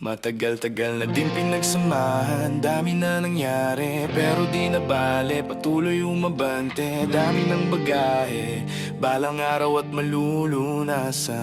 Matagal-tagal na din pinagsamahan, dami na nangyari pero di na bale, patuloy umabante. Dami ng bagahe, balang araw at malulunasan.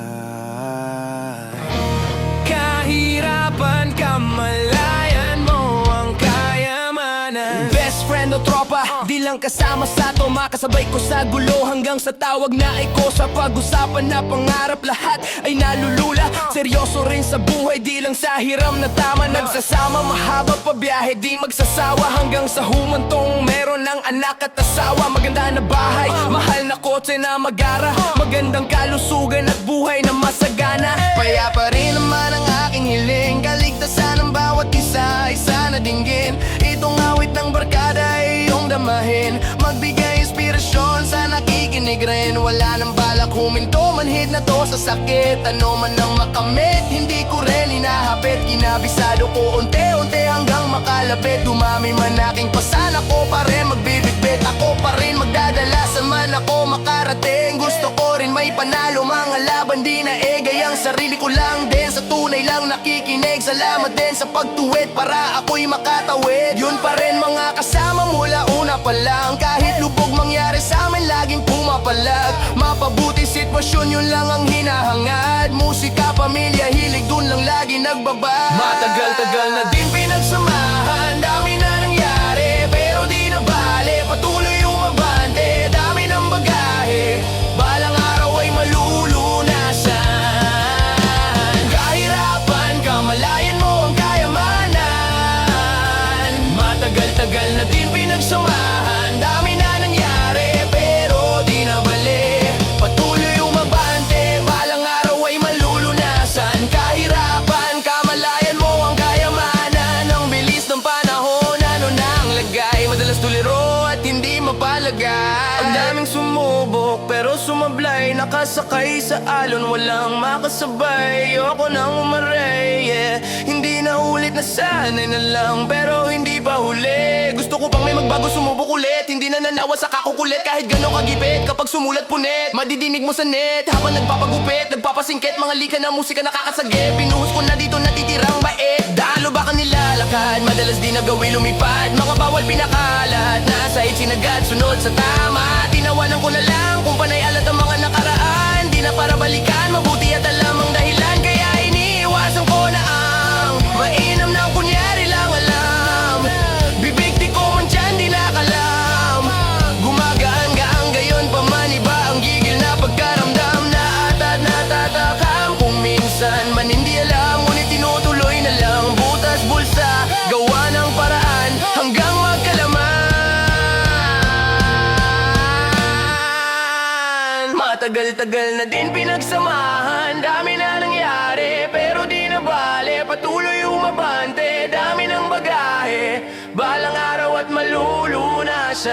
Kahirapan, kamalayan mo ang kayamanan. Best friend o tropa, di lang kasama sa to, makasabay ko sa gulo hanggang sa tawag na iko. Sa pag-usapan na pangarap, lahat ay nalulula. Seryoso rin sa buhay, di lang sa hiram na tama. Nagsasama, mahaba pa biyahe, di magsasawa hanggang sa humantong meron ng anak at asawa. Maganda na bahay, mahal na kotse na magara, magandang kalusugan at buhay na masagana. Payapa rin naman ang aking hiling, kaligtasan ng bawat isa, isa na dinggin. Itong awit ng barkada ay iyong damahin, magbigay inspirasyon sa nakikinig rin. Wala nang balak huminto, manhid na to sa sakit. Ano man ang makamit, hindi ko rin hinahapit. Kinabisado ko unti-unti hanggang makalapit. Dumami man aking pasan, ako pa rin magbibitbit. Ako pa rin magdadala sa man ako makarating. Gusto ko rin may panalo, mga laban di na egay. Ang sarili ko lang din, sa tunay lang nakikinig. Salamat din sa pagtuwid para ako'y makatawid. Yun pa rin mga kasama mula una pa lang. Kahit lubog mangyari sa amin, laging pumapalag. Mapabuti sitwasyon, yun lang ang hinahangad. Musika, pamilya, hilig, dun lang lagi nagbabad. Matagal-tagal na din pinagsamahan, dami na nangyari pero di na bale, patuloy umabante. Dami ng bagahe, balang araw ay malulunasan. Kahirapan, kamalayan mo ang kayamanan. Matagal-tagal na din pinagsamahan, dami na nangyari pero di na bale, patuloy umabante. Balang araw ay malulunasan. Kahirapan, kamalayan mo ang kayamanan. Ang bilis ng panahon, ano na ang lagay, madalas tuliro at hindi mapalagay. Ang daming sumubok pero sumablay, nakasakay sa alon, walang makasabay. Ayoko nang umaray, yeah. Hindi na ulit, nasanay na lang pero hindi pa huli. Gusto ko pang may magbago, sumubok ulit. Hindi na nanawa sa kakukulit, kahit gano'ng kagipit. Kapag sumulat punit, madidinig mo sa net. Habang nagpapagupit, nagpapasingkit, mga lika na musika nakakasagip. Pinuhos ko na dito, natitirang bait. Dalo baka nilalakad, madalas di nagawi lumipad. Mga bawal pinakalat, nasa itsinagad, sunod sa tama. Tinawanan ko na lang kung panay alat ang mga nakaraan. Di na para balikan, mabuti at alam ang dahilan. Kaya iniiwasan ko na ang mainam ng kunyari lang alam. Bibig di ko man dyan, di nakalam. Gumagaan-gaan gayon pa man, iba ang gigil na pagkaramdam. Na at natatakam kung minsan man hindi alam, ngunit tinutuloy na lang. Butas bulsa, gawa ng paraan hanggang magkalaman. Matagal-tagal na din pinagsamahan, dami na nangyari pero di na bale, patuloy umabante. Dami ng bagahe, balang araw at malulunasan.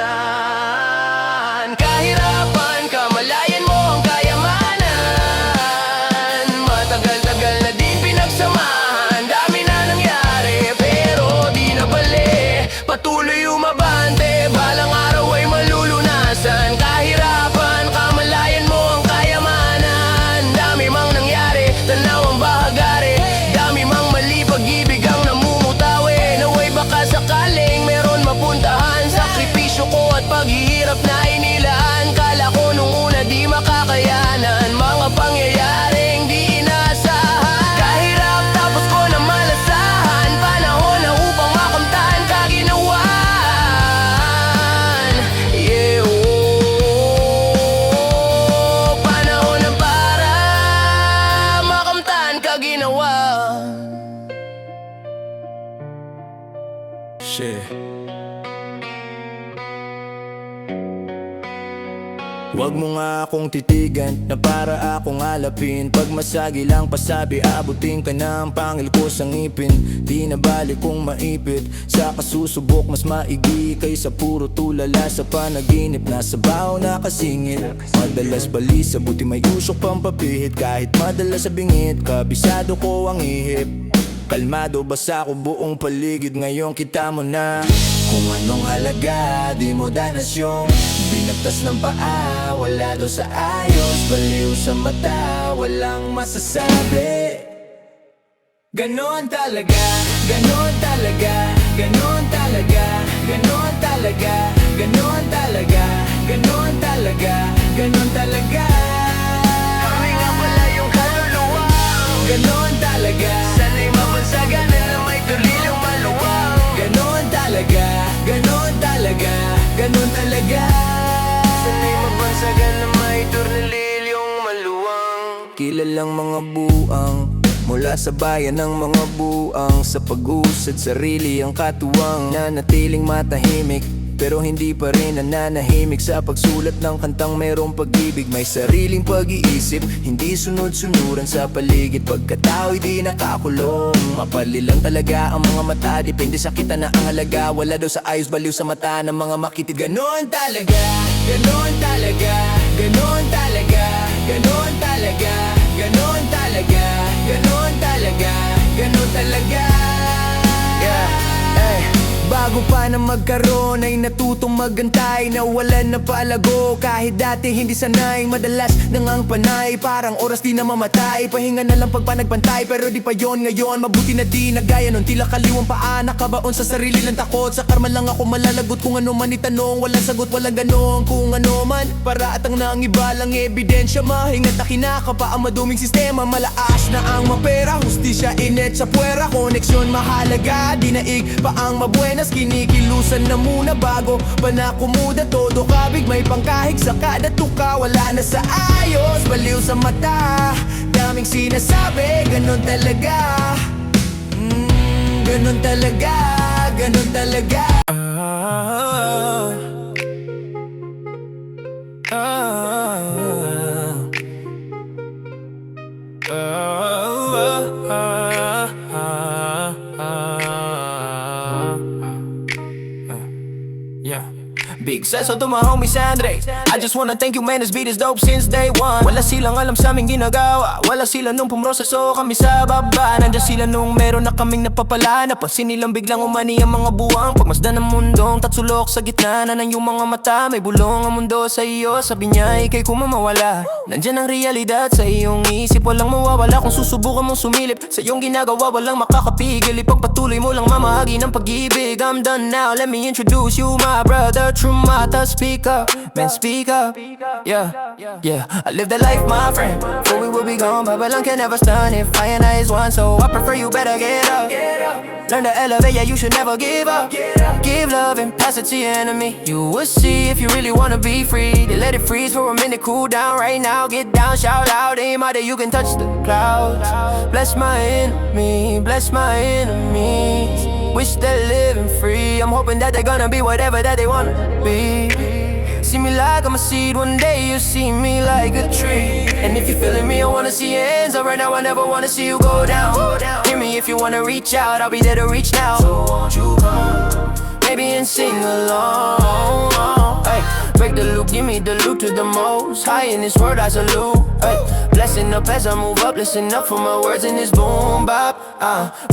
Kahirapan, kamalayan mo ang kayamanan. Matagal-tagal na din pinagsamahan, dami na nangyari pero di na bale, patuloy umabante. Balang araw ay malulunasan. Kahirapan, kamalayan mo ang kayamanan. Dami mang nangyari, tanaw ang bahagari. Dami mang mali, pag-ibig ang namumutawi. Naway baka sakaling meron mapuntahan. Sakripisyo ko at paghihirap na inilaan. Kala ko nung una di makakayanan, mga pangyayaring di inaasahan. Kahirap tapos ko na malasahan, panahon na upang makamtan kaginawan. Yeah, oh, panahon na para makamtan kaginawan. Shit. Huwag mo nga akong titigan na para akong alapin. Pag masagi lang pasabi, abutin ka na ang pangil ko sa ngipin. Di na balik kung maipit sa kasusubok, mas maigi kaysa puro tulala sa panaginip. Nasa baho na kasingit, madalas balisa, buti may usok pang papihit. Kahit madalas sa bingit, kabisado ko ang ihip. Kalmado basa ko buong paligid, ngayon kita mo na. Kung anong halaga, di mo danas yung binagtas ng paa. Wala daw sa ayos, baliw sa mata, walang masasabi. Ganon talaga, ganon talaga, ganon talaga, ganon talaga, ganon talaga, ganon talaga, ganon talaga. Kami nga pala yung kaluluwa. Ganon talaga, sana'y mabansagan na may tulilang maluwang. Ganon talaga, ganon talaga, ganon talaga. Sana'y mabansagan na may tulilang maluwang. Kilalang mga buang mula sa bayan ng mga buang, sa pag-usad sarili ang katuwang, nanatiling matahimik pero hindi pa rin nananahimik sa pagsulat ng kantang merong pag-ibig. May sariling pag-iisip, hindi sunod-sunuran sa paligid. Pagkatao'y di nakakulong, mapalilang talaga ang mga mata. Depende sa kita na ang halaga, wala daw sa ayos baliw sa mata ng mga makitid. Ganon talaga, ganon talaga, ganon talaga, ganon talaga, ganon talaga, ganon talaga, ganon talaga. Yeah, hey. Bago pa na magkaroon ay natutong magantay, nawalan na palago kahit dati hindi sanay. Madalas nang ang panay, parang oras di na mamatay. Pahinga na lang pagpanagpantay, pero di pa yon ngayon. Mabuti na di na gaya nun, tila kaliwang paa, nakabaon sa sarili lang takot. Sa karma lang ako malalagot kung ano man itanong. Walang sagot, walang ganong kung ano man. Para atang na ang iba lang ebidensya. Mahingat na kinakapa ang maduming sistema. Malaas na ang mapera, hustisya inet sa puwera. Koneksyon mahalaga, dinaig pa ang mabuenas. Kinikilusan na muna bago pa na kumuda. Todo kabig may pangkahig sa kada tuka. Wala na sa ayos, baliw sa mata. Daming sinasabi, ganon talaga. Ganon talaga, ganon talaga. Yeah. Big shout out to my homie Sandre. I just wanna thank you man, this beat is dope since day one. Wala silang alam sa aming ginagawa, wala sila nung pumroseso kami sa baba. Nandiyan sila nung meron na kaming napapala. Napansin nilang biglang umani ang mga buwang. Pagmasdan ng mundong tatsulok sa gitna na ng iyong mga mata. May bulong ang mundo sa iyo, sabi niya ikay kumamawala. Nandiyan ang realidad sa iyong isip, walang mawawala kung susubukan mong sumilip. Sa iyong ginagawa walang makakapigil, ipagpatuloy mo lang mamahagi ng pag-ibig. I'm done now, let me introduce you my brother Trumata. Speak up, man speak up. Yeah, yeah, I live the life my friend, for we will be gone, but Babylon can never stun if I and I is one. So I prefer you better get up. Learn to elevate, yeah you should never give up. Give love and pass it to your enemy. You will see if you really wanna be free. They let it freeze for a minute, cool down right now. Get down, shout out, aim out that you can touch the clouds. Bless my enemy, bless my enemies. Wish they're living free. I'm hoping that they're gonna be whatever that they wanna be. See me like I'm a seed, one day you'll see me like a tree. And if you're feeling me, I wanna see your hands up right now. I never wanna see you go down. Hear me if you wanna reach out, I'll be there to reach now. So won't you come, maybe and sing along. Hey, break the loop, give me the loop to the most high. In this world I salute. Hey, blessing up as I move up, listen up for my words in this boom bap.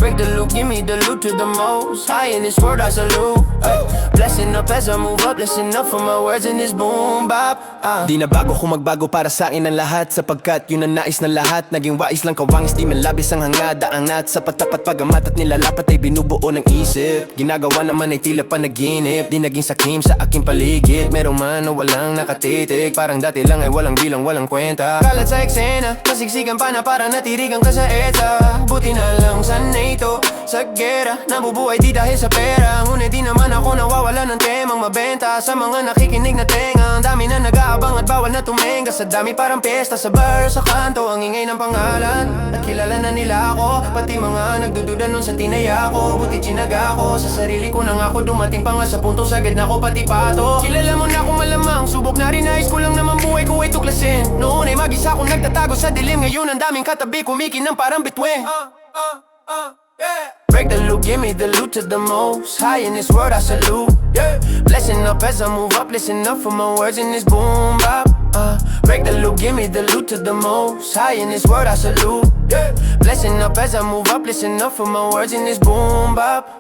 Break the loop, give me the loop to the most high. In this world I salute. Hey, blessing up as I move up, listen up for my words in this boom bap. Di na bago kung magbago para sa akin ang lahat, sapagkat yun ang nais ng lahat. Naging wais lang kawangis, di man labis ang hangad. Daangat sa patapat pagamat at nilalapat ay binubuo ng isip. Ginagawa naman ay tila panaginip, di naging sakim sa aking paligid. Merong man o walang nakatitig, parang dati lang ay walang bilang, walang kwenta. Kalat sa eksena, kasigsigan pa na para natirigan ka sa ETA. Buti na lang sana ito, sa gera nabubuhay di dahil sa pera. Ngunit di naman ako nawawala ng temang mabenta sa mga nakikinig na tenga. Ang dami na nag-aabang at bawal na tumenga. Sa dami parang pesta sa bar, sa kanto ang ingay ng pangalan. At kilala na nila ako, pati mga nagdududa nun sa tinaya ko. Buti chinaga ko, sa sarili ko nang ako dumating pa nga sa punto sagad na ko pati pato. Kilala mo na akong malamang, subok na rin nais ko lang naman buhay ko ay tuklasin. Noon ay mag-isa akong nagtatago sa dilim, ngayon ang daming katabi kumikinang parang bitwing. Yeah. Break the loop, give me the loot to the most high. In this world I salute, yeah. Blessing up as I move up, listen up for my words in this boom bap. Break the loop, give me the loot to the most high. In this world I salute, yeah. Blessing up as I move up, listen up for my words in this boom bap.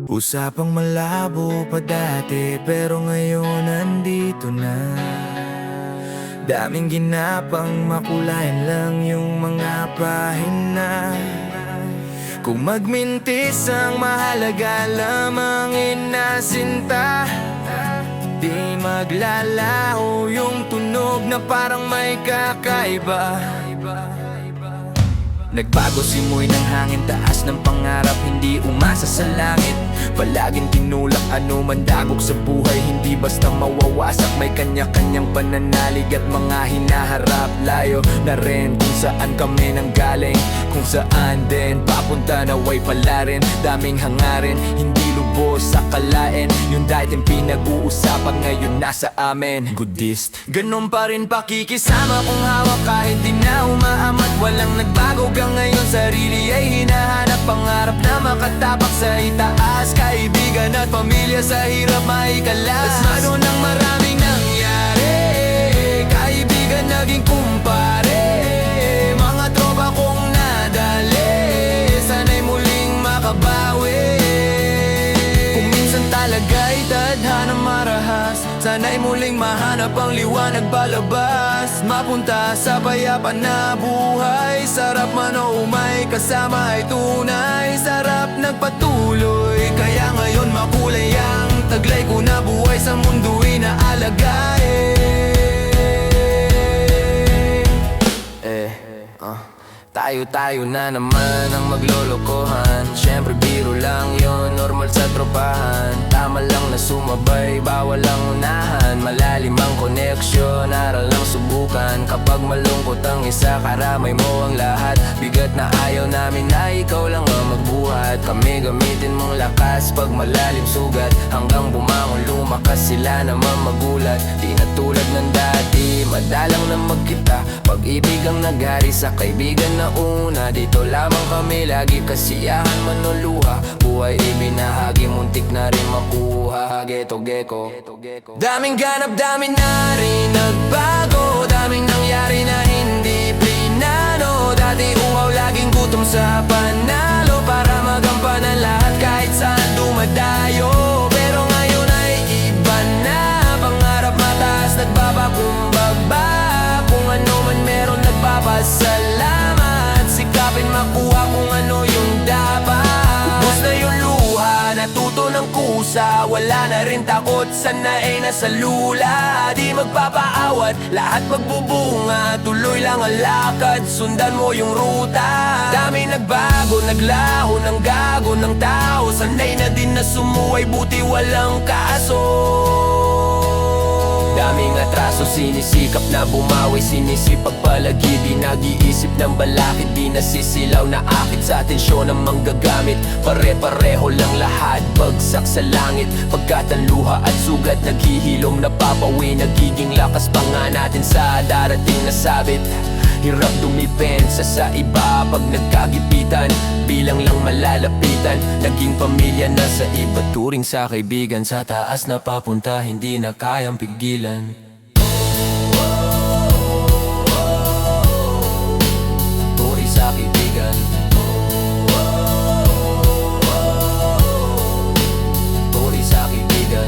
Usapang malabo pa dati, pero ngayon nandito na. Daming ginapang, makulayan lang yung mga pahina. Kung magmintis ang mahalaga lamang inasinta, di maglalaho yung tunog na parang may kakaiba. Nagbago simoy ng hangin, taas ng pangarap, hindi umasa sa langit. Palaging tinulak ano man dagok sa buhay, hindi basta mawawasak. May kanya-kanyang pananalig at mga hinaharap. Layo na rin kung saan kami nanggaling, kung saan din papunta naway pala rin. Daming hangarin, hindi lubos sa kalain. Yung dating pinag-uusapan ngayon nasa amin. Goodist, ganun pa rin pakikisama kung hawak kahit di na umaamat. Walang nagbago hanggang ngayon, sarili ay hinahanap. Pangarap na makatapak sa itaas, kaibigan at pamilya sa hirap maikalas. Pasado ng maraming nangyari, kaibigan naging kumpare, mga tropa kong nadali, sana'y muling makabawi. Kung minsan talaga'y tadhana marahas, sana'y muling mahanap ang liwanag palabas. Mapunta sa payapa na buhay, sarap man o umay, kasama ay tunay. Sarap nagpatuloy, kaya ngayon makulay ang taglay ko na buhay sa mundo'y naalagain. Tayo-tayo na naman ang maglolokohan. Siyempre biro lang yon, normal sa tropahan. Tama lang na sumabay, bawal ang unahan. Malalim ang koneksyon, aral lang subukan. Kapag malungkot ang isa, karamay mo ang lahat. Bigat na ayaw namin na ikaw lang ang magbuhat. Kami gamitin mong lakas pag malalim sugat, hanggang bumangon lumakas sila naman magulat. Di na tulad ng dati, madalang na magkita. Pag-ibig ang naghari sa kaibigan na una. Dito lamang kami lagi, kasiyahan man o luha. Buhay ibinahagi, muntik na rin makuha. Geto geko. Daming ganap, dami na rin nagbago. Daming nangyari na hindi plinano. Dati uhaw, laging gutom sa panalo, para magampanan lahat kahit saan dumadayo. Pero ngayon ay iba na, pangarap mataas, nagbabakumbaba. Kung ano man meron nagpapasalamat, sikapin makuha kung ano yung dapat. Ubus na yung luha, natuto ng kusa. Wala na rin takot, sana ay nasa lula. Di magpapaawat, lahat magbubunga. Tuloy lang ang lakad, sundan mo yung ruta. Dami nagbago, naglaho ng gago ng tao. Sanay na din na sumuway, buti walang kaso. Daming atraso, sinisikap na bumawi, sinisipag palagi. Di nag-iisip ng balakid, di nasisilaw na akit sa atensyon ang manggagamit. Pare-pareho lang lahat, bagsak sa langit. Pagkat ang luha at sugat naghihilom, napapawi. Nagiging lakas pa nga natin sa darating na sabit. Hirap dumipensa sa iba pag nagkagipitan, bilang lang malalapitan. Naging pamilya na sa iba, turing sa kaibigan. Sa taas na papunta, hindi na kayang pigilan. Turing sa kaibigan. Turing sa kaibigan.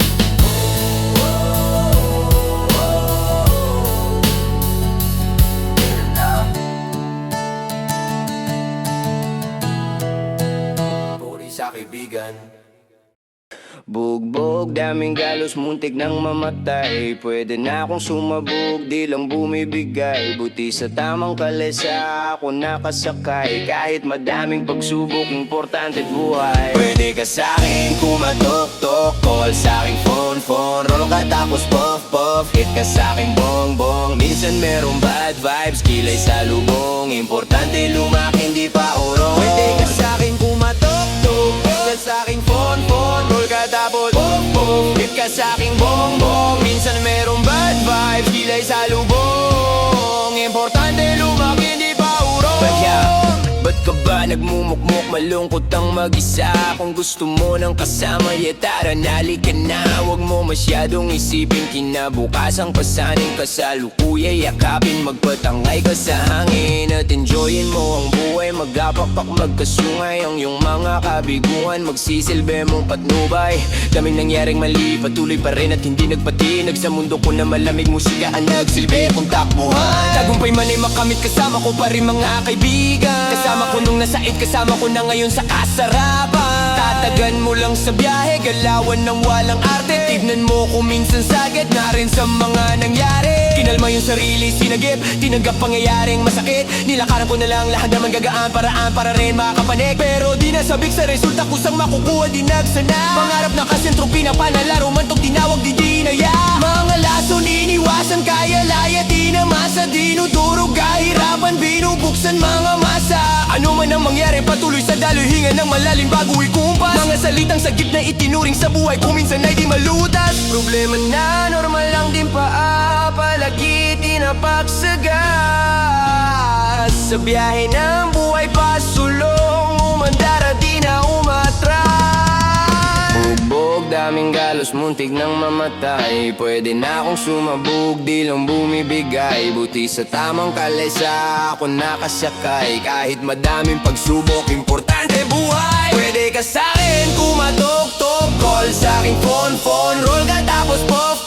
Sa kaibigan. Bugbog, daming galos, muntik nang mamatay. Pwede na akong sumabog, di lang bumibigay. Buti sa tamang kalesa ako nakasakay. Kahit madaming pagsubok, importante buhay. Pwede ka sa'kin kumatok-tok, call sa'king phone-phone, roll ka tapos puff-puff, hit ka sa'king bong-bong. Minsan merong bad vibes, kilay sa lubong. Importante lumaki, hindi pa urong. Pwede ka sa'kin kumatok-tok, hit ka sa'king phone-phone, roll ka tapos puff-puff, hit ka sa'king bong-bong. Minsan merong bad vibes, kilay sa lubong. Importante lumaki, hindi pa urong. Ba't ka ba nagmumukmuk, malungkot ang mag-isa? Kung gusto mo ng kasama, tara nalika na. Huwag mo masyadong isipin kinabukasan, pasanin ka sa lukuya, yakapin, magpatangay ka sa hangin. At enjoyin mo ang buhay, magapakpak, magkasungay. Ang iyong mga kabiguan, magsisilbi mong patnubay. Daming nangyaring mali, patuloy pa rin at hindi nagpatinag. Sa mundo ko na malamig, musika ang nagsilbi kong takbuhan. Tagumpay man ay makamit, kasama ko pa rin mga kaibigan. Kasama ko nung nasa said, kasama ko na ngayon sa kasarapan. Tatagan mo lang sa biyahe, galawan ng walang arte. Tignan mo kung minsan sagad na rin sa mga nangyari. Kinalma yung sarili, sinagip, tinanggap pangyayaring masakit. Nilakaran ko na lang lahat naman gagaan, paraan para rin makapanik. Pero di nasabik sa resulta, kusang makukuha di nagsana. Pangarap na kasentro, pinapanalaro man tong tinawag di dinaya. Mga lason iniwasan, kaya laya di namasa. Dinudurog kahirapan, binubuksan mga masa. Ano man ang mangyari, patuloy sa daloy, hinga ng malalim bago ikumpas. Mga salitang sagip na itinuring sa buhay, kung minsan ay di malutas. Problema na normal lang din palagi tinapaksagas. Sa biyahe ng buhay pasulong, umandara di na umatras. Bugbog, daming galos, muntik nang mamatay. Pwede na akong sumabog, di lang bumibigay. Buti sa tamang kalesa ako nakasakay. Kahit madaming pagsubok, importante buhay. Pwede ka sa'kin kumatok-tok, call sa'king phone, roll ka tapos pop,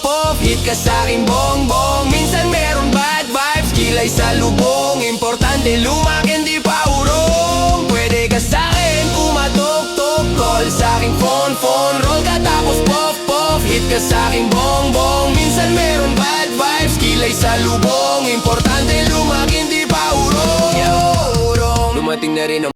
hit ka sa'king bong. Minsan meron bad vibes, kilay sa lubong. Importante lumaking di pa urong. Pwede ka sa'kin kumatok-tok, call sa'king phone, roll ka tapos pop, hit ka sa'king bong. Minsan meron bad vibes, kilay sa lubong. Importante lumaking di pa urong. Dumating na rin ang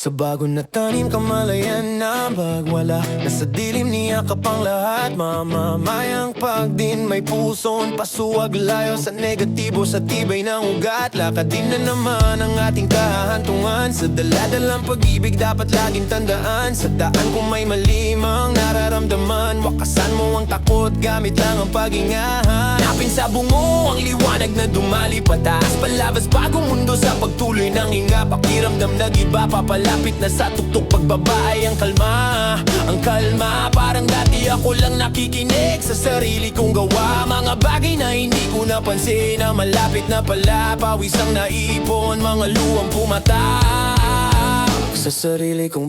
Sa bago na tanim, kamalayan na bagwala. Nasa dilim niya ka pang lahat. Mamamayang pagdin, may puson pasuwag layo sa negatibo, sa tibay ng ugat. Lakad din na naman ang ating kahantungan. Sa daladalang pag-ibig dapat laging tandaan. Sa daan kung may malimang nararamdaman, wakasan mo ang takot, gamit lang ang pag-ingahan. Hanapin sa bungo ang liwanag na dumali pataas, palabas bagong mundo sa pagtuloy ng hinga. Pakiramdam nag-iba, papalapit na sa tuktok, pagbaba ay ang kalma. Ang kalma, parang dati ako lang nakikinig sa sarili kong gawa. Mga bagay na hindi ko napansin, na malapit na pala. Pawis ang naipon, mga luwang pumata. Sa sarili kong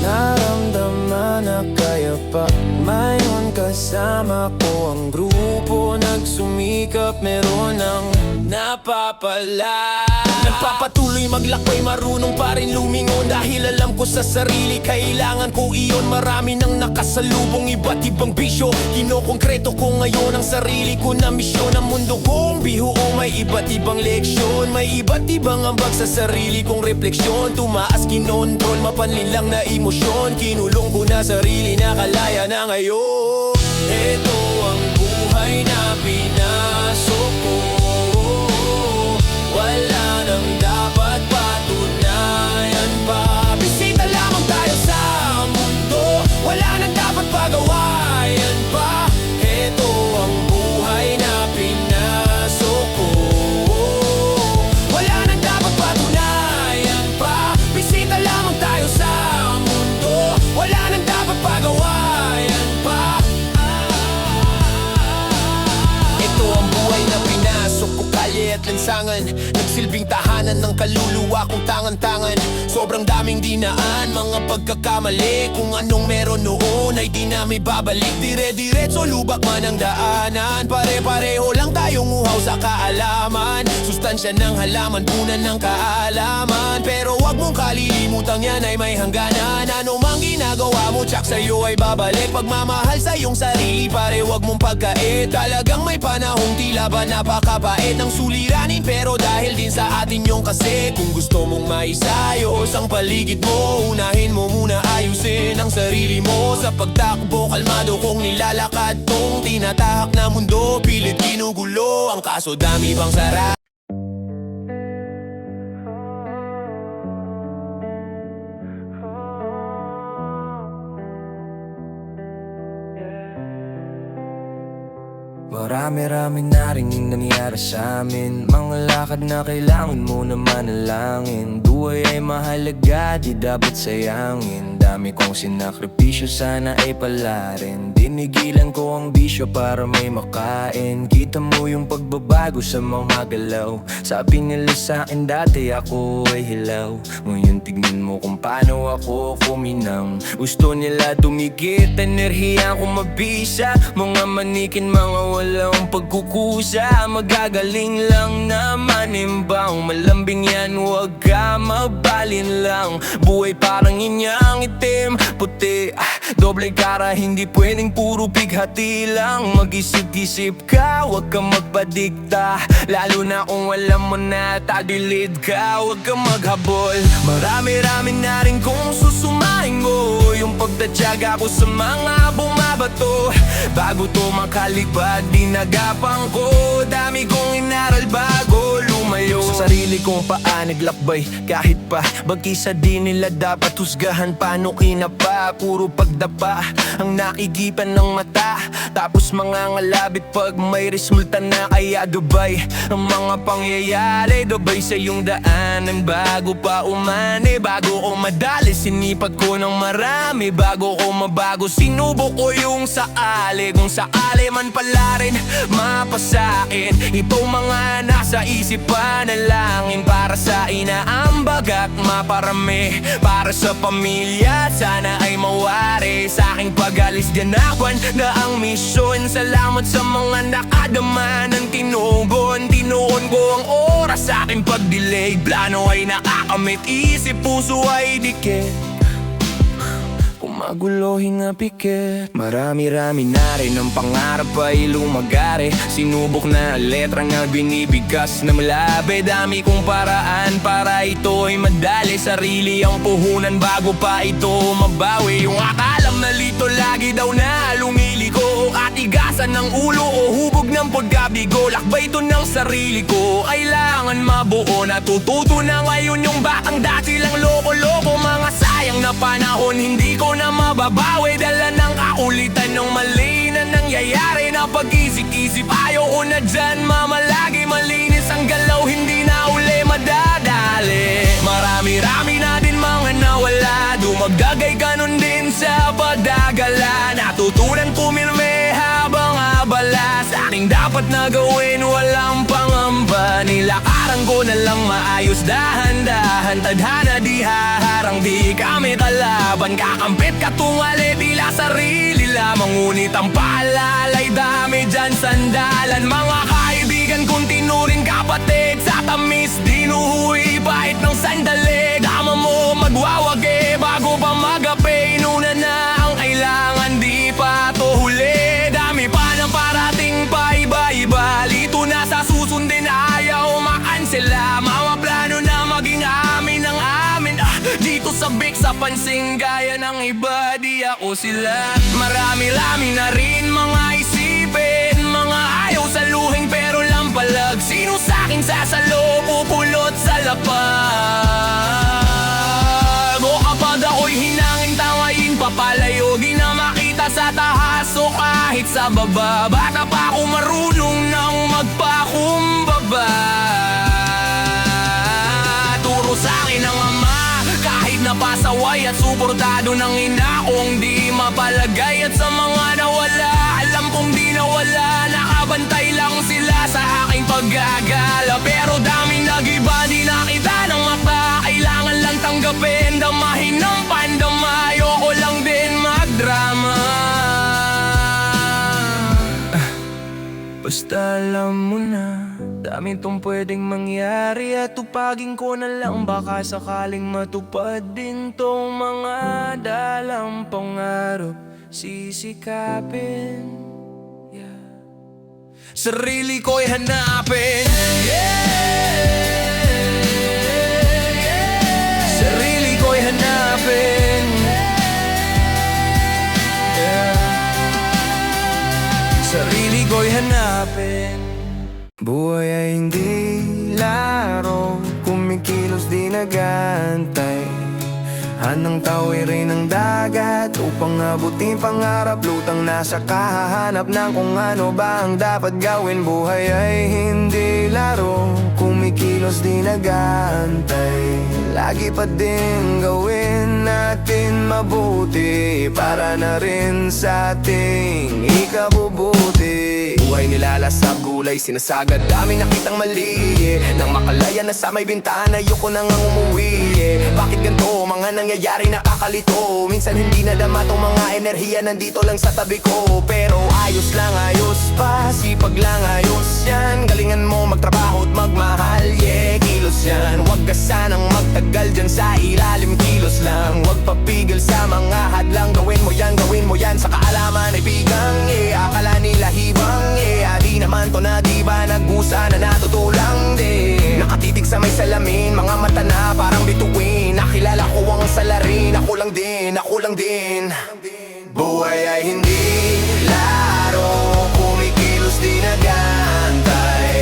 naramdaman na kaya pa ngayon kasama ko ang grupo, nagsumikap, meron ng napapala. Nagpapatuloy maglakbay, marunong pa rin lumingon. Dahil alam ko sa sarili, kailangan ko iyon. Marami nang nakasalubong, iba't ibang bisyo. Kinokongkreto ko ngayon ang sarili ko na misyon. Ang mundo kong biho, may iba't ibang leksyon. May iba't ibang ambag sa sarili kong refleksyon. Tumaas, kinontrol, mapanlin lang na emosyon. Kinulong ko na sarili na kalaya na ngayon. Ito ang buhay na pinasok ko. Wala nang dapat patunayan pa. Bisita lamang tayo sa mundo, wala nang dapat pagawayan pa. Ito ang buhay na pinasok ko. Wala nang dapat patunayan pa. Bisita lamang tayo sa mundo, wala nang dapat pagawayan pa. Ito ang buhay na pinasok ko, kalye at lansangan. Nagsilbing tahanan ng kaluluwa kong tangan-tangan. Sobrang daming dinaan, mga pagkakamali. Kung anong meron noon ay di na may babalik. Dire-diretso, lubak man ang daanan. Pare-pareho lang tayong uhaw sa kaalaman. Sustansya ng halaman, punan ng kaalaman. Pero wag mong kalilimutan, yan ay may hangganan. Ano mang ginagawa mo, tsak sa'yo ay babalik. Pagmamahal sa iyong sarili, pare wag mong pagkait. Talagang may panahong tila ba napakabait ng suliranin, pero dahil din sa atin yung kasi. Kung gusto mong maisayos ang paligid mo, unahin mo muna ayusin ang sarili mo. Sa pagtakbo, kalmado kong nilalakad tong tinatahak na mundo. Pilit ginugulo ang kaso, dami bang sarap. Marami-rami na rin nangyari sa amin. Mga lakad na kailangan mo na manalangin. Buhay ay mahalaga, di dapat sayangin. dami kong sinakripisyo, sana ay pala rin. Dinigilan ko ang bisyo para may makain. Kita mo yung pagbabago sa mga galaw. Sabi nila sa'kin dati ako ay hilaw. Ngayon tignan mo kung paano ako kuminang. Gusto nila dumikit, enerhiya ko mabisa. Mga manikin, mga walang pagkukusa. Magagaling lang naman imbang. Malambing yan, huwag ka mabalin lang. Buhay parang inyang itim, puti, doble kara, hindi pwedeng puro pighati lang. Mag-isip-isip ka, huwag kang magpadikta. Lalo na kung alam mo na tagilid ka, huwag kang maghabol. Marami-rami na rin kung susumahin mo. Yung pagtatyaga ko sa mga bumabato. Bago to makalipad, dinagapang ko. Dami kong inaral bago lumayo. Sa sarili kong paa naglakbay, kahit pa bagkisa di nila dapat husgahan. Paano kinapa, puro pagdapa ang nakigipan ng mata. Tapos mga ngalabit pag may resulta na, kaya gabay ang mga pangyayari. Gabay sa iyong daanan bago pa umani. Bago ko madali, sinipat ko ng marami. Bago ko mabago, sinubok ko yung saali. Kung sakali man pala rin mapasakin, ito mga nasa isipan na langin. Para sa inaambag at maparami, para sa pamilya sana ay mawari. Sa aking pag-alis ganakwan na ang misyon. Salamat sa mga nakadama ng tinugon. Tinuon ko ang oras sa aking pag-delay. Plano ay nakakamit, isip puso ay dikit. Magulo, hinga, pikit. Marami-rami na rin ang pangarap ay lumagari. Sinubok na letra nga binibigas na malabi. Dami kong paraan para ito ay madali. Sarili ang puhunan bago pa ito mabawi. Yung akalam na lito lagi daw na lumiliko. Katigasan ng ulo o hubog ng pagkabigo. Lakbay ito ng sarili ko, kailangan mabuo. Natututo na ngayon yung batang dati lang loko-loko. Mga sayang na panahon, hindi ko na mababawi. Dala ng kaulitan ng mali na nangyayari. Na pag-isip-isip, ayoko na dyan mamalagi. Malinis ang galaw, hindi na uli madadali. Marami-rami na din mga nawala. Dumagdag ay ganun din sa pagdagala. Natutunan pumirme habang abala. Sa aking dapat na gawin, walang pangamba. Nilakaran ko na lang maayos, dahan-dahan. Tadhana di haharang, di kami kalaban. Kakampit katungali, tila sarili lamang. Ngunit ang paalalay dami dyan sandalan. Mga kaibigan kong tinuring kapatid, sa tamis dinuhui bait ng sandali. Tama mo magwawagi bago pa magapi. Inuna na ang kailangan, di pa to huli. Dami pa ng parating pa iba-iba. Lito na sa susundin, ayaw makansela. Mga plano na maging amin ang amin. Dito sa Big sa pansing, gaya ng iba, di ako sila. Marami-rami na rin mga isipin, mga ayaw saluhin pero lampalag. Sino sa'king sasalo, pupulot sa lapag. O kapag ako'y hinangin, tangayin papalayo. Di na makita sa taas o kahit sa baba. Bata pa ako marunong nang magpakumbaba. Turo sa'kin ang ama, kahit napasaway at suportado ng ina kong di mapalagay. At sa mga nawala, alam kong di nawala. Nakabantay lang sila sa aking paggagala. Pero daming nag-iba, di nakita ng mata. Kailangan lang tanggapin, damahin ng pandama. Ayoko lang din magdrama. Basta alam mo na, dami tong pwedeng mangyari. At tupagin ko na lang, baka sakaling matupad din tong mga dalang pangarap. Sisikapin, yeah. Sarili ko'y hanapin, sarili ko'y hanapin, sarili ko'y hanapin. Buhay ay hindi laro, kumikilos di nagantay. Hanang tawirin ng dagat upang abutin pangarap. Lutang nasa kahahanap ng kung ano ba ang dapat gawin. Buhay ay hindi laro, kumikilos di nagantay. Lagi pa din gawin natin mabuti para na rin sa ating ikabubuti. Buhay nilalasap, gulay sinasagad, daming nakitang mali nang makalaya na sa may bintana, ayoko nang umuwi Bakit ganito, mga nangyayari nakakalito. Minsan hindi nadama tong mga enerhiya, nandito lang sa tabi ko. Pero ayos lang, ayos pa, sipag lang, ayos yan. Galingan mo magtrabaho at magmahal, yeah, kilos yan. Huwag ka sanang magtagal dyan sa ilalim, kilos lang. Huwag papigil sa mga hadlang, gawin mo yan sa kaalaman ay bigang, yeah. Akala nila hibang, yeah, di naman to na diba, nag-usa na natutulang din. Nakatitig sa may salamin, mga mata na parang bituin. Nakilala ko ang salarin, ako lang din. Buhay ay hindi laro, kumikilos di nagantay.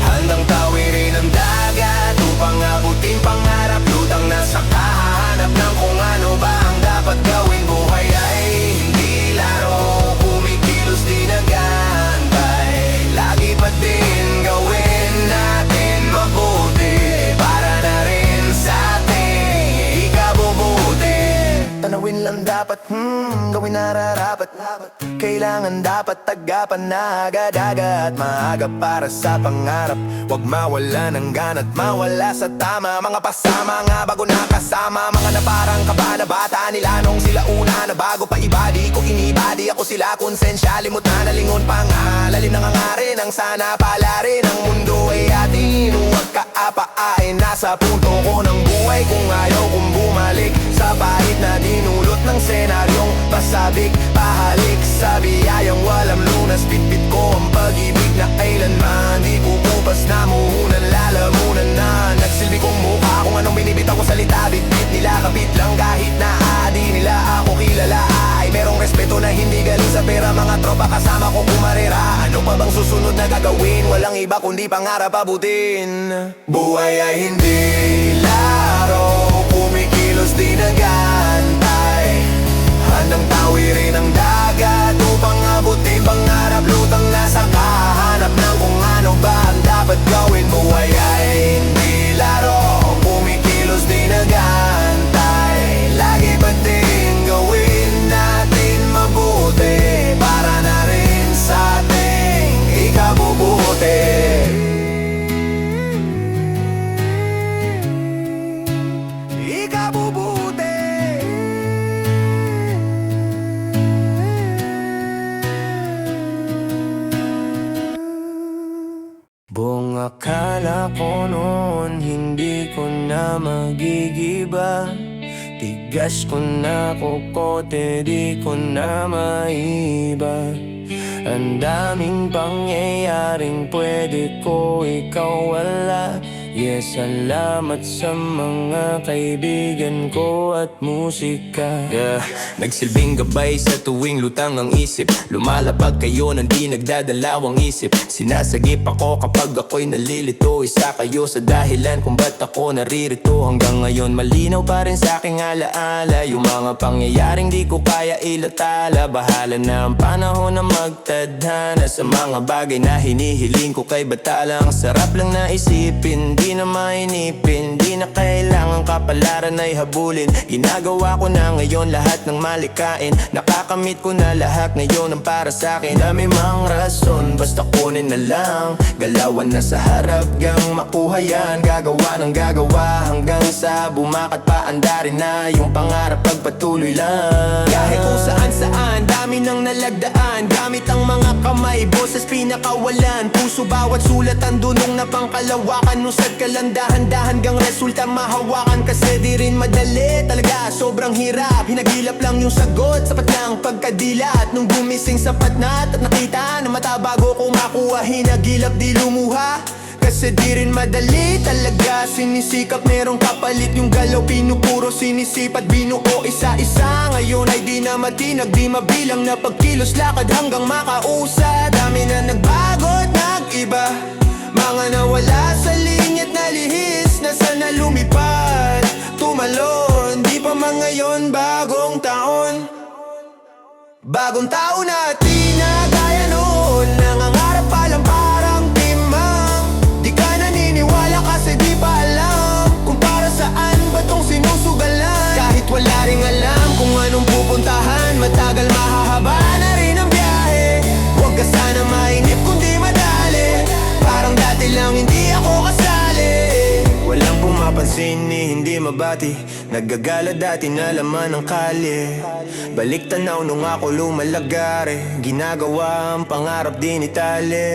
Handang tawirin ang dagat upang abutin pangarap. Lutang nasa kahanap ng kung ano ba ang dapat gawin. Buhay ay hindi laro, kumikilos di nagantay. Lagi pa din gawin natin mabuti para na rin sa ating ikabubuti. Tanawin lang dapat, gawin nararapat. Kailangan dapat tagapan na agad-agad. Maaga para sa pangarap, huwag mawala ng gana't mawala sa tama. Mga pasama nga bago nakasama, mga na parang kaba na bata nila nung sila una na bago pa iba. Di ko inibadi, ako sila konsensya. Limot na nalingon pa nga, lalim nangangarin ang sana pala rin. Ang mundo ay atin, huwag kaapain. Nasa punto ko ng buhay kung ayaw kong bumalik sa pahit na dinulot ng senaryong pasabik, pahalik sa biyayang walang lunas. Bitbit ko ang pag-ibig na kailanman di pupupas na muhunan, lalamunan na nagsilbi kong mukha kung anong binibitaw ko salita. Bitbit nila kapit lang kahit na di nila ako kilala. Ay merong respeto na hindi galing sa pera, mga tropa kasama ko kumarera. Ano pa bang susunod na gagawin? Walang iba kundi pangarap abutin. Buhay ay hindi laro, kumikilos di nagantay. Handang tawirin ang dagat upang abutin pangarap. Lutang nasa kahanap ng kung ano ba ang dapat gawin. Buhay ay hindi laro, kumikilos di nagantay. Lagi pa din gawin natin mabuti para na rin sa ating ikabubuti. Ikabubuti. Buong akala ko noon hindi ko na magigiba. Tigas ko na kukote, di ko na maiba. Ang daming pangyayaring pwede ko ikawala. Yes, salamat sa mga kaibigan ko at musika, yeah. Nagsilbing gabay sa tuwing lutang ang isip. Lumalapag kayo nang di nagdadalawang isip. Sinasagip ako kapag ako'y nalilito. Isa kayo sa dahilan kung ba't ako naririto. Hanggang ngayon malinaw pa rin sa aking alaala yung mga pangyayaring di ko kaya ilatala. Bahala na ang panahon na magtadhana sa mga bagay na hinihiling ko kay batalang. Sarap lang na isipin, di na mainipin, di na kailangan kapalaran ay habulin. Ginagawa ko na ngayon lahat ng malikain. Nakakamit ko na lahat ngayon ang para sa'kin. Dami mang rason, basta kunin na lang. Galawan na sa harap, gang makuha yan. Gagawa ng gagawa hanggang sa bumakat pa. Andarin na yung pangarap, pagpatuloy lang. Kahit kung saan-saan, dami nang nalagdaan. Gamit ang mga kamay, boses pinakawalan. Puso bawat sulat, ang dunong na pangkalawakan. Nusad ka lang dahan-dahan gang resulta mahawakan. Kasi di rin madali talaga, sobrang hirap. Hinagilap lang yung sagot, sapat lang pagkadilat. Nung gumising sapat na at nakita na mata bago ko makuha. Hinagilap di lumuha, kasi di rin madali talaga. Sinisikap merong kapalit, yung galaw pinupuro. Sinisipat binuo isa-isa. Ngayon ay di na matinag, di mabilang na pagkilos lakad hanggang makausa. Dami na nagbago at nag-iba, mga nawala sa linyat na lihis na sana lumipad, tumalon. Di pa man ngayon bagong taon. Bagong taon na di na gaya noon. Nangangarap pa lang parang timang. Di ka naniniwala kasi di pa alam kung para saan ba tong sinusugalan. Kahit wala ring alam kung Mahaba na rin ang biyahe, huwag ka sana mainip kundi madali. Parang dati lang hindi ako kasali. Walang pumapansin ni hindi mabati, naggagala dati na laman ng kalye. Balik tanaw nung ako lumalagare, ginagawa ang pangarap din itali.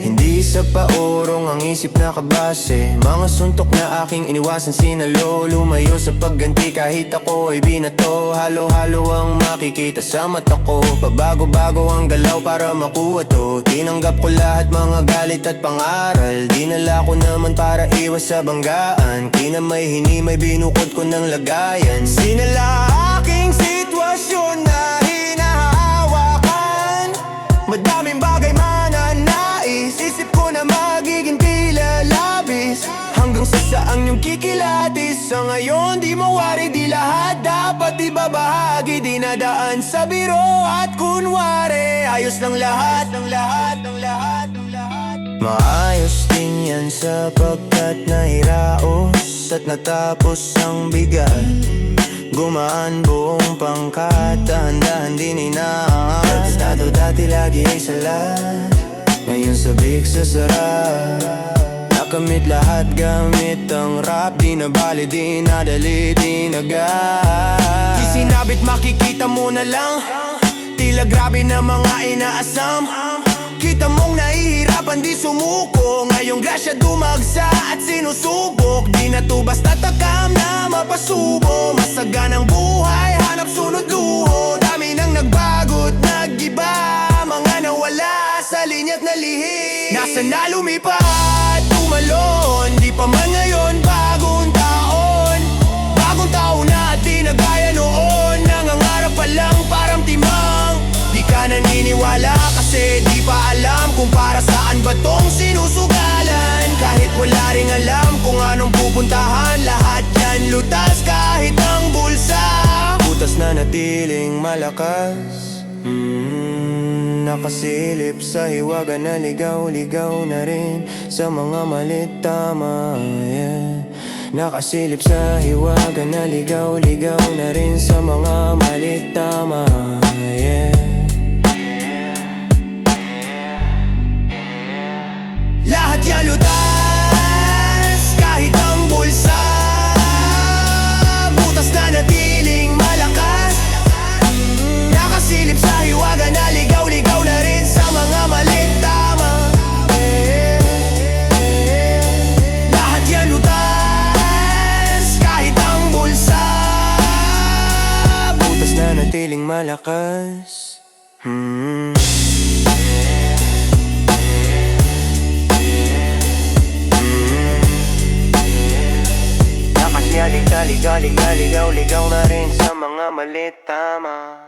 Hindi sa paurong ang isip na kabase, mga suntok na aking iniwasan sinalo. Lumayo sa pagganti kahit ako ay binato, halo-halo ang makikita sa mata ko. Pabago-bago ang galaw para makuha to, tinanggap ko lahat mga galit at pangaral. Dinala ko naman para iwas sa banggaan, kinamay hinimay binukod ko ng lagayan. Sinala aking sitwasyon na hinahawakan, madaming bagay mananais, isip ko na magiging tila labis, hanggang sa saang yung kikilatis. Sa ngayon di mawari, di lahat dapat ibabahagi, dinadaan sa biro at kunwari ayos lang lahat, ng lahat, ng lahat, ng lahat. Maayos din yan sapagkat nairaos at natapos ang bigat. Gumaan buong pangkat, dahan-dahan din inaangat. Estado dati lagi ay salat, ngayon sabik sa sarap. Nakamit lahat gamit ang rap, di na bali, di nadali, di nagat. Di sinabit makikita mo na lang, tila grabe na mga inaasam. Kita mong nahihirapan di sumuko, ngayong grasya dumagsa at sinusubok. Di na to basta takam na mapasubo, masaganang buhay, hanap sunod luho. Dami nang nagbago't nag-iba, mga nawala sa linya't nalihim. Nasa na lumipat, tumalon, di pa man ngayon bagong taon. Bagong taon na at di na gaya noon, nangangarap pa lang parang timang. Di ka naniniwala kasi di pa alam kung para saan ba tong sinusugalan. Kahit wala ring alam kung anong pupuntahan, lahat yan lutas kahit ang bulsa. Butas na natiling malakas, nakasilip sa hiwaga na ligaw-ligaw na rin sa mga malit tama, yeah. Nakasilip sa hiwaga na ligaw-ligaw na rin sa mga malit tama, yeah. Lahat yan lutas kahit ang bulsa, butas na natiling malakas, nakasilip sa hiwaga na ligaw-ligaw na rin sa mga malit tama, lahat yan lutas kahit ang bulsa, butas na natiling malakas. Ligaw-ligaw na rin sa mga malit tama.